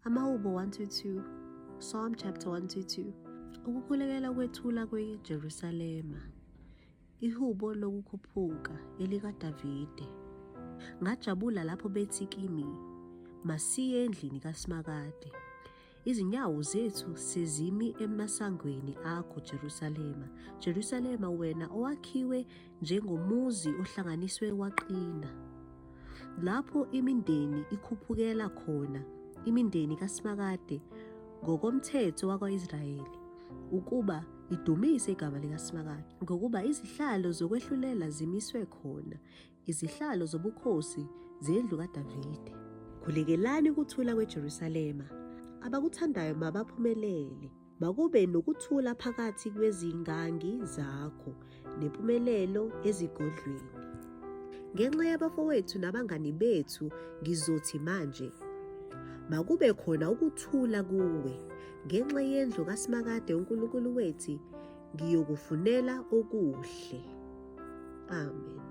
Amahubo 1-2, Psalm chapter 1-2. Ukukhulekela kwethula kweJerusalema. Ihubo lokukhuphuka elikaDavide. Ngajabula lapho bethi kimi, masiye endlini kaSimakade. Izinyawo zethu sezimi emasangweni akho Jerusalema. Jerusalema, wena owakhiwe njengomuzi ohlanganiswe waqina. Lapho imindeni ikhuphukela khona, imindeni kaSimakade, ngokomthetho wakwa-Israyeli, ukuba idumise igama likaSimakade, ngokuba izihlalo zokwehlulela zimiswe khona, izihlalo zobukhosi zendlu kaDavide. Khulekela ukuthula kweJerusalema. Abakuthandayo mabaphumelele. Makube nokuthula phakathi kwezingangi zakho, nempumelelo ezigodlweni. Ngenxa yabafowethu nabangani bethu ngizothi manje, makube khona ukuthula kuwe. Ngenxa yendlu kaSimakade uNkulunkulu wethu, ngiyokufunela okuhle. Amen.